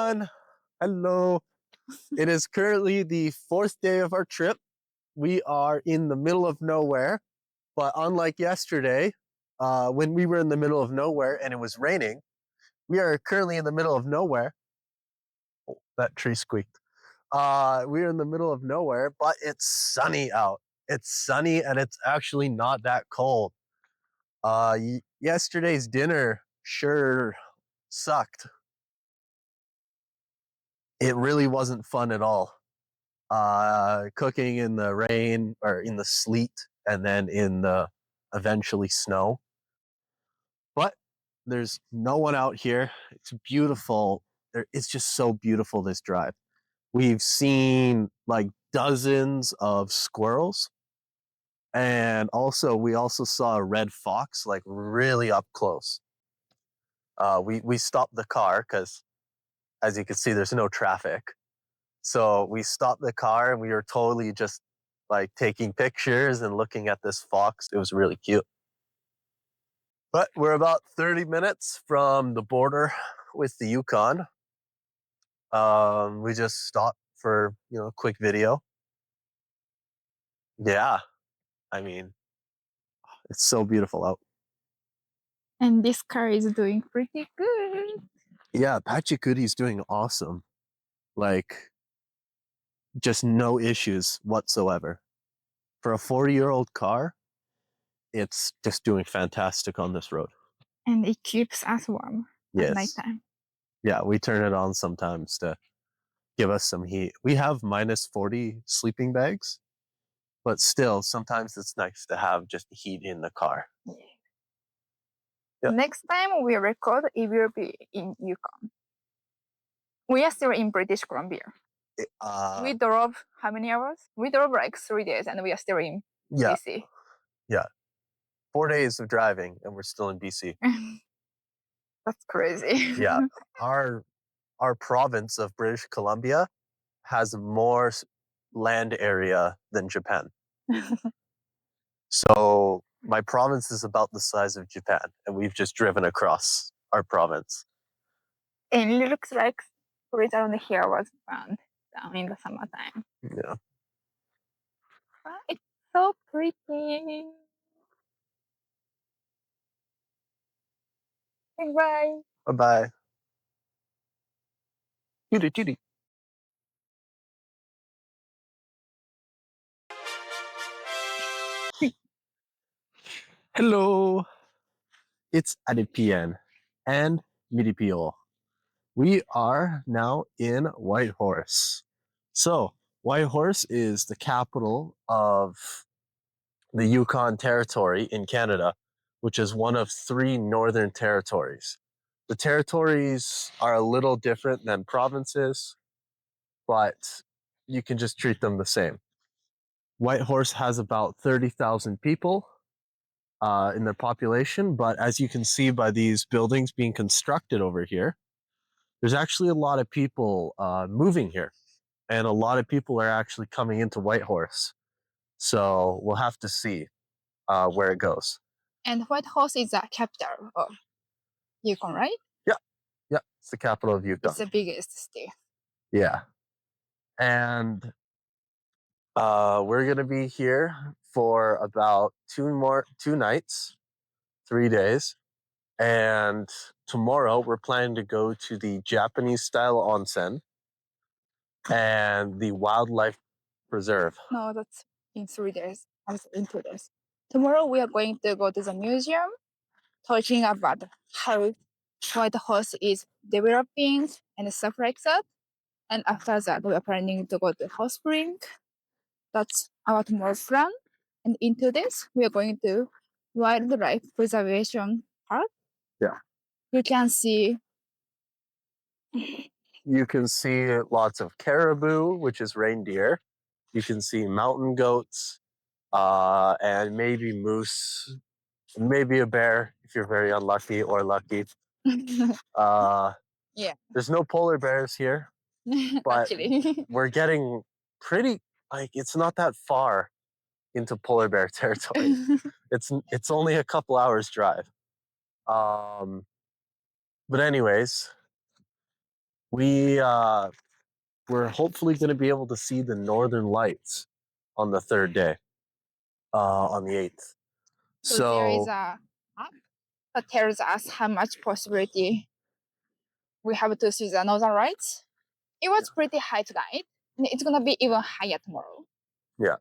everyone. Hello. It is currently the 4th day of our trip. We are in the middle of nowhere, but unlike yesterday, when we were in the middle of nowhere and it was raining, we are currently in the middle of nowhere. Oh, that tree squeaked. We are in the middle of nowhere, but it's sunny out. It's sunny and it's actually not that cold. Yesterday's dinner sure sucked. It really wasn't fun at all. Cooking in the rain or in the sleet and then in the eventually snow. But there's no one out here. It's beautiful. It's just so beautiful, this drive. We've seen like dozens of squirrels. And we also saw a red fox, like really up close. We stopped the car because, as you can see, there's no traffic. So we stopped the car and we were totally just like taking pictures and looking at this fox. It was really cute. But we're about 30 minutes from the border with the Yukon. We just stopped for, a quick video. Yeah, I mean, it's so beautiful out. And this car is doing pretty good. Yeah, Pachikuri's doing awesome. Like, just no issues whatsoever. For a 40-year-old car, it's just doing fantastic on this road. And it keeps us warm at nighttime. Yeah, we turn it on sometimes to give us some heat. We have -40 sleeping bags, but still, sometimes it's nice to have just heat in the car. Yeah. Next time we record, it will be in Yukon. We are still in British Columbia. We drove how many hours? We drove like 3 days and we are still in BC. Yeah. 4 days of driving and we're still in BC. That's crazy. Yeah. Our province of British Columbia has more land area than Japan. So my province is about the size of Japan and we've just driven across our province. And it looks like right around here was burned down in the summertime. Yeah. But it's so pretty. Bye. Bye-bye. Judy. Hello. It's Adipian and Midipio. We are now in Whitehorse. So, Whitehorse is the capital of the Yukon Territory in Canada, which is one of 3 northern territories. The territories are a little different than provinces, but you can just treat them the same. Whitehorse has about 30,000 people in their population, but as you can see by these buildings being constructed over here, there's actually a lot of people moving here, and a lot of people are actually coming into Whitehorse. So we'll have to see where it goes. And Whitehorse is the capital of Yukon, right? Yeah, it's the capital of Yukon. It's the biggest state. Yeah. And we're going to be here for about 2 nights, 3 days. And tomorrow we're planning to go to the Japanese style onsen and the wildlife preserve. No, that's in 3 days. In 2 days. Tomorrow we are going to go to the museum, talking about how Whitehorse is developing and stuff like that. And after that, we are planning to go to Hot Springs. That's our tomorrow plan. And in 2 days, we are going to wildlife preservation park. Yeah. You can see lots of caribou, which is reindeer. You can see mountain goats, and maybe moose, maybe a bear if you're very unlucky or lucky. Yeah. There's no polar bears here, but actually, we're getting pretty, it's not that far into polar bear territory. It's only a couple hours drive. But anyways, we're hopefully going to be able to see the northern lights on the third day, on the 8th. So there is So a app that tells us how much possibility we have to see the northern lights. It was pretty high tonight, and it's gonna be even higher tomorrow. yeah,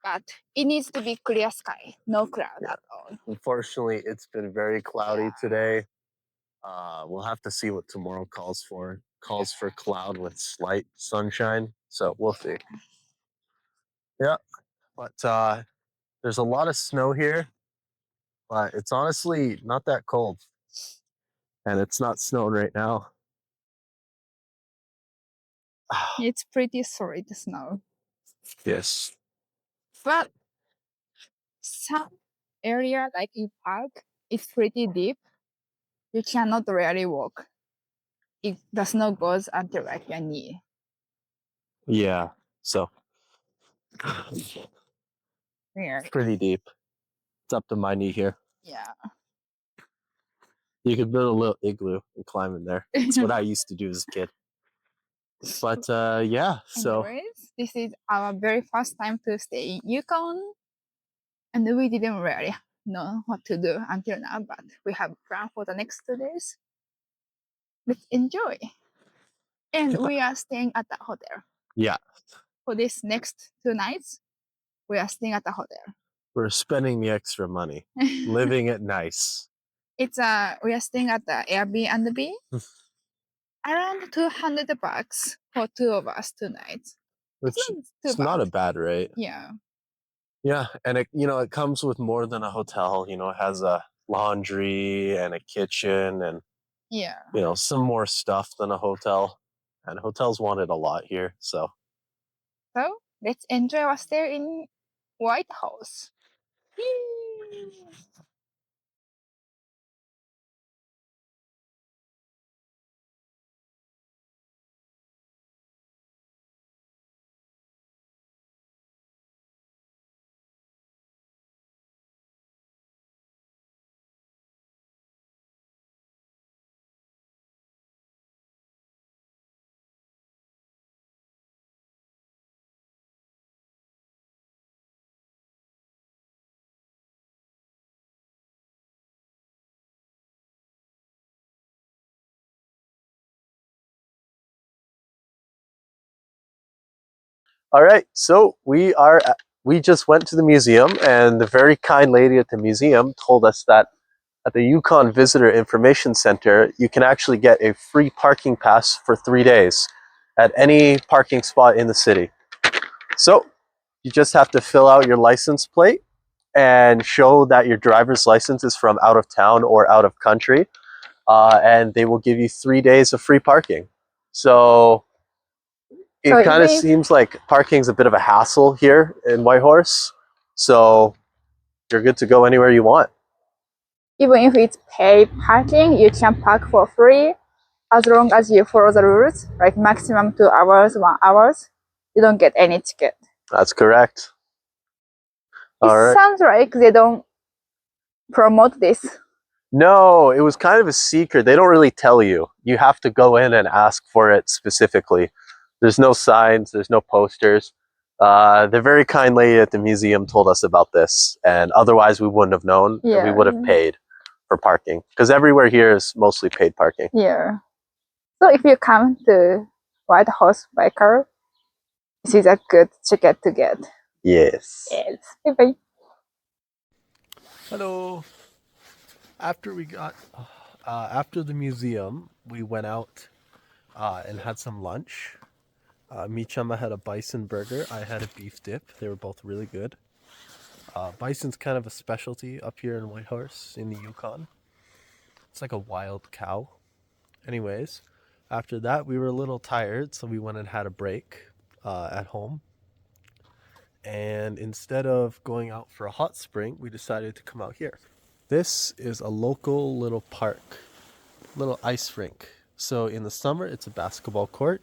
But it needs to be clear sky, no cloud Yeah. at all. unfortunately, it's been very cloudy Yeah. today. We'll have to see what tomorrow calls for. Calls for cloud with slight sunshine. So we'll see. Yeah, but there's a lot of snow here, but it's honestly not that cold, and it's not snowing right now. It's pretty solid snow. Yes. But some area like in park is pretty deep. You cannot really walk. The snow goes until like your knee. Yeah. So Yeah. pretty deep. It's up to my knee here. Yeah. You could build a little igloo and climb in there. That's what I used to do as a kid. But yeah, so Anyways, this is our very first time to stay in Yukon, and we didn't really know what to do until now, but we have planned for the next 2 days. Let's enjoy. And we are staying at the hotel. yeah, For this next 2 nights, we are staying at the hotel. we're spending the extra money, living it nice. We are staying at the Airbnb. Around $200 for 2 of us 2 nights. Which It's not a bad rate. Yeah. Yeah, and it comes with more than a hotel. It has a laundry and a kitchen and Yeah. some more stuff than a hotel. And hotels want it a lot here, so So let's enjoy our stay in Whitehorse. Yay! all right, so we just went to the museum, and the very kind lady at the museum told us that at the Yukon Visitor Information Center, you can actually get a free parking pass for 3 days at any parking spot in the city. So you just have to fill out your license plate and show that your driver's license is from out of town or out of country, and they will give you 3 days of free parking. So it kind of seems like parking's a bit of a hassle here in Whitehorse. So you're good to go anywhere you want. Even if it's paid parking, you can park for free as long as you follow the rules, like maximum 2 hours, 1 hours. You don't get any ticket. That's correct. It sounds like they don't promote this. No, it was kind of a secret. They don't really tell you. You have to go in and ask for it specifically. There's no signs, there's no posters. The very kind lady at the museum told us about this, and otherwise we wouldn't have known, and we would have paid for parking, because everywhere here is mostly paid parking. Yeah. So if you come to Whitehorse by car, this is a good ticket to get. Yes. Yes. Bye-bye. Hello. After the museum, we went out and had some lunch. Michama had a bison burger. I had a beef dip. They were both really good. Bison's kind of a specialty up here in Whitehorse in the Yukon. It's like a wild cow. Anyways, after that, we were a little tired, so we went and had a break at home. And instead of going out for a hot spring, we decided to come out here. This is a local little park, little ice rink. So in the summer, it's a basketball court.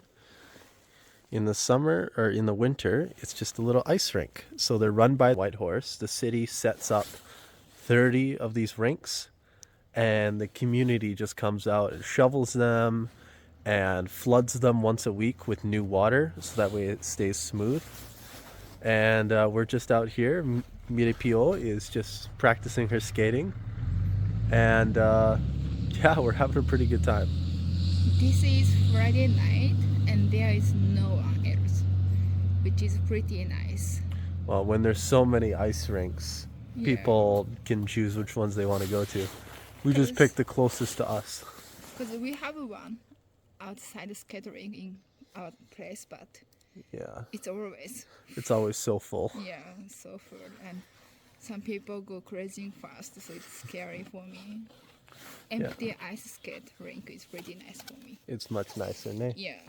In the winter, it's just a little ice rink. So they're run by Whitehorse. The city sets up 30 of these rinks, and the community just comes out and shovels them and floods them once a week with new water so that way it stays smooth. And we're just out here. Miripio is just practicing her skating. And yeah, we're having a pretty good time. This is Friday night and there is no one else, which is pretty nice. Well, when there's so many ice rinks, people can choose which ones they want to go to. We just picked the closest to us. Because we have one outside skating in our place, but Yeah, it's always so full. Yeah, so full. And some people go crazy fast, so it's scary for me. Empty ice skate rink is pretty nice for me. It's much nicer, eh? Yeah.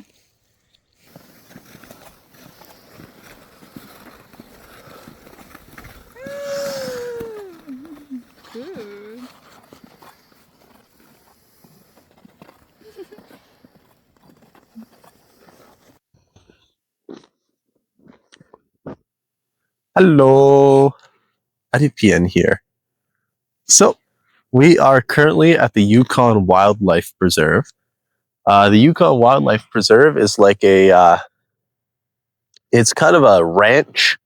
Good. Hello, Adipian here. So, we are currently at the Yukon Wildlife Preserve. The Yukon Wildlife Preserve is like it's kind of a ranch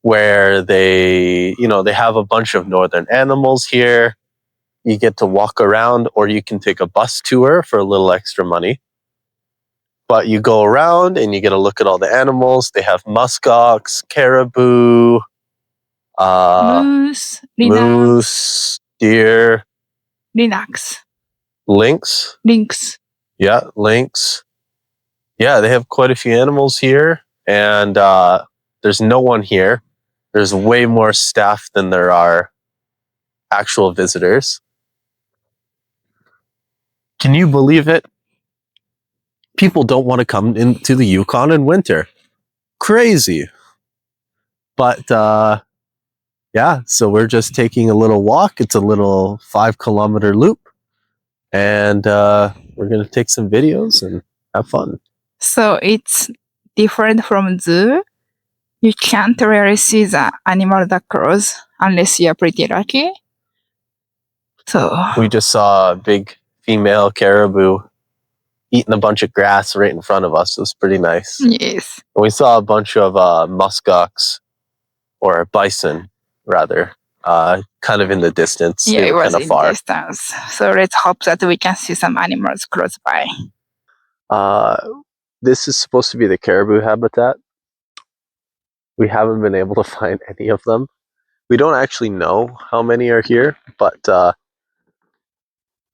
where they have a bunch of northern animals here. You get to walk around, or you can take a bus tour for a little extra money. But you go around and you get to look at all the animals. They have muskox, caribou, moose, deer, Lynx. Yeah, lynx. Yeah, they have quite a few animals here, and there's no one here. There's way more staff than there are actual visitors. Can you believe it? People don't want to come into the Yukon in winter. Crazy. But yeah, so we're just taking a little walk. It's a little 5-kilometer loop, and we're going to take some videos and have fun. So it's different from zoo. You can't really see the animal that close unless you're pretty lucky. So we just saw a big female caribou eating a bunch of grass right in front of us. It was pretty nice. yes. And we saw a bunch of muskox, or bison, rather, kind of in the distance. Yeah, they it were was kind of in far. distance. So let's hope that we can see some animals close by. This is supposed to be the caribou habitat. We haven't been able to find any of them. We don't actually know how many are here, but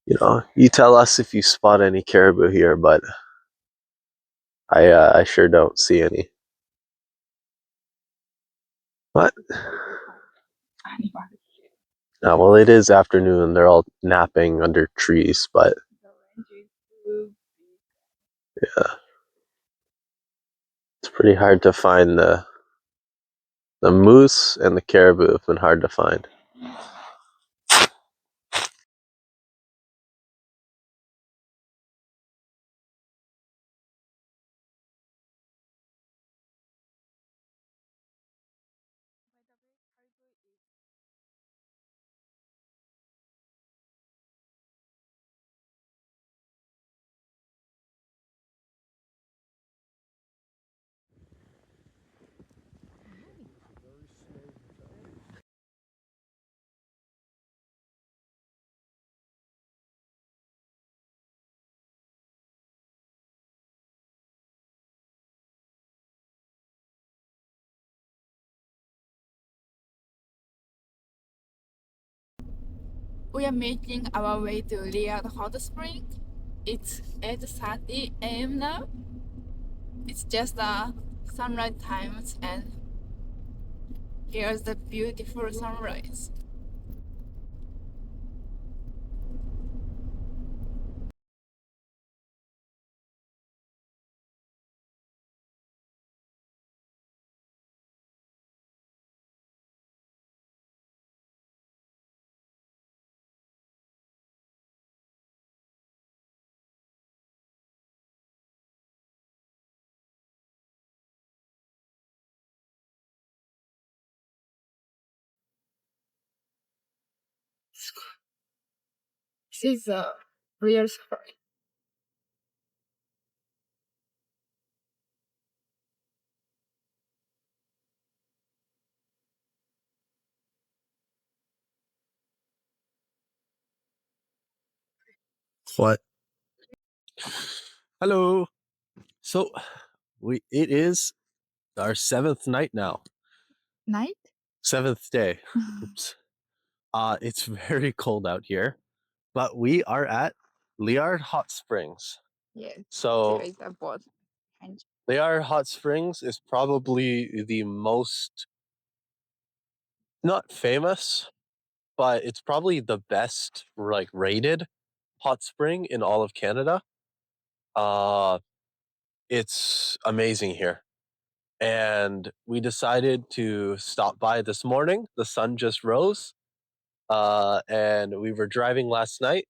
you tell us if you spot any caribou here, but I sure don't see any. What? Well, it is afternoon. They're all napping under trees, but yeah, it's pretty hard to find the moose and the caribou have been hard to find. We are making our way to Liard Hot Springs. It's 8:30 a.m. now. It's just sunrise times, and here's the beautiful sunrise. This is a real safari. What? Hello. So it is our 7th night now. Night? 7th day. Oops. It's very cold out here, but we are at Liard Hot Springs. Yes. So There is a boat. Liard Hot Springs is probably the most, not famous, but it's probably the best like rated hot spring in all of Canada. It's amazing here. And we decided to stop by this morning. The sun just rose. And we were driving last night.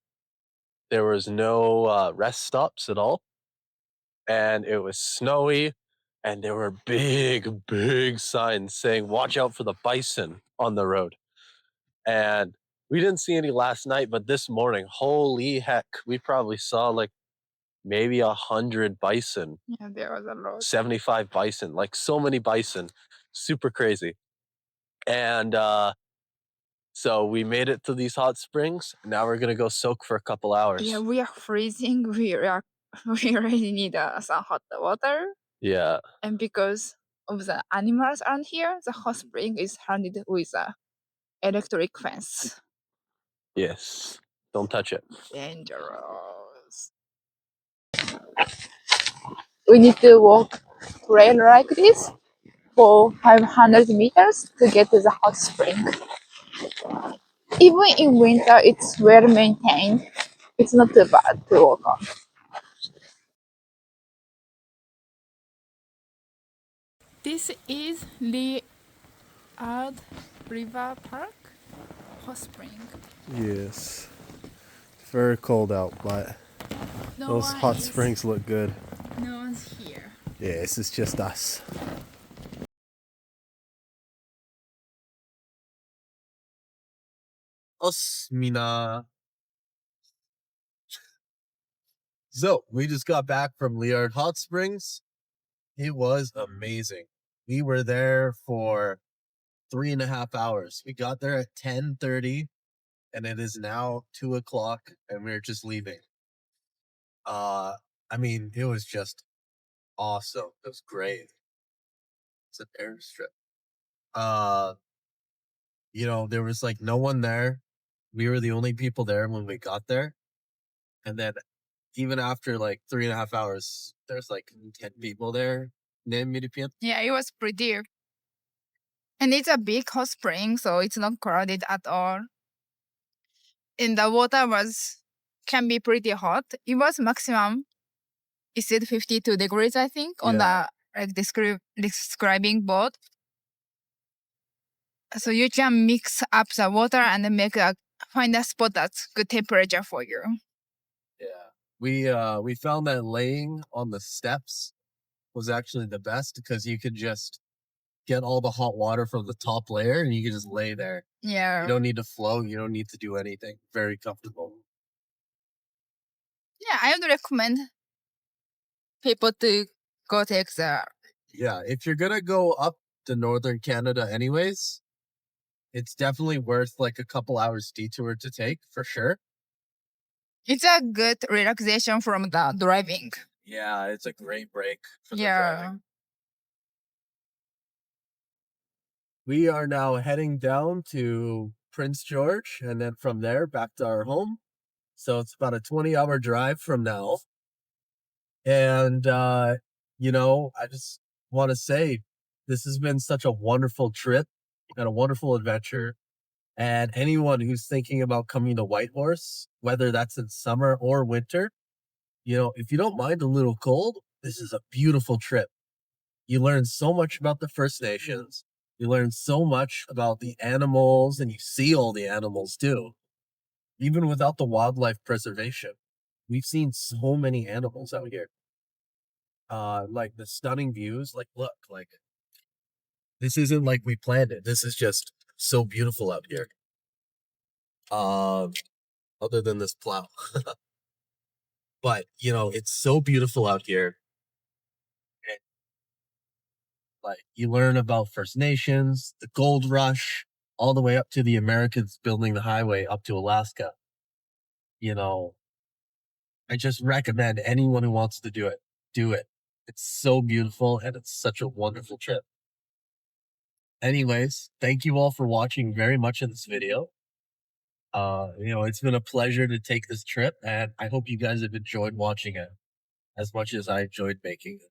There was no rest stops at all. And it was snowy. And there were big signs saying, watch out for the bison on the road. And we didn't see any last night, but this morning, holy heck, we probably saw like maybe 100 bison. Yeah, there was a lot. 75 bison, like so many bison, super crazy. And so we made it to these hot springs. Now we're gonna go soak for a couple hours. Yeah, we are freezing. We really need some hot water. Yeah. And because of the animals around here, the hot spring is surrounded with a electric fence. Yes. Don't touch it. Dangerous. We need to walk trail like this for 500 meters to get to the hot spring. Even in winter, it's well maintained. It's not too bad to walk on. This is Liard River Park Hot Spring. Yes. It's very cold out, but those hot springs look good. No one's here. Yes, it's just us. Osmina. So we just got back from Liard Hot Springs. It was amazing. We were there for 3.5 hours. We got there at 10:30, and it is now 2 o'clock, and we're just leaving. I mean, it was just awesome. It was great. It's an airstrip. There was like no one there. We were the only people there when we got there. And then even after like 3.5 hours, there's like 10 people there. Yeah, it was pretty. And it's a big hot spring, so it's not crowded at all. And the water can be pretty hot. It was maximum, is it 52 degrees, I think, on Yeah. the describing board. So you can mix up the water and then find a spot that's good temperature for you. Yeah. We found that laying on the steps was actually the best because you could just get all the hot water from the top layer and you can just lay there. Yeah. You don't need to float. You don't need to do anything. Very comfortable. Yeah, I would recommend people to go take the. Yeah, if you're gonna go up to northern Canada anyways, it's definitely worth like a couple hours detour to take for sure. It's a good relaxation from the driving. Yeah, it's a great break for the driving. We are now heading down to Prince George and then from there back to our home. So it's about a 20-hour drive from now. And I just want to say this has been such a wonderful trip and a wonderful adventure. And anyone who's thinking about coming to Whitehorse, whether that's in summer or winter, if you don't mind a little cold, this is a beautiful trip. You learn so much about the First Nations. You learn so much about the animals, and you see all the animals too. Even without the wildlife preservation, we've seen so many animals out here. Like the stunning views. Like, look, like this isn't like we planned it. This is just so beautiful out here. Other than this plow. But it's so beautiful out here. And, like you learn about First Nations, the gold rush, all the way up to the Americans building the highway up to Alaska. I just recommend anyone who wants to do it. It's so beautiful and it's such a wonderful trip. Anyways, thank you all for watching very much in this video. It's been a pleasure to take this trip, and I hope you guys have enjoyed watching it as much as I enjoyed making it.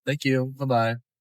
Thank you. Bye bye.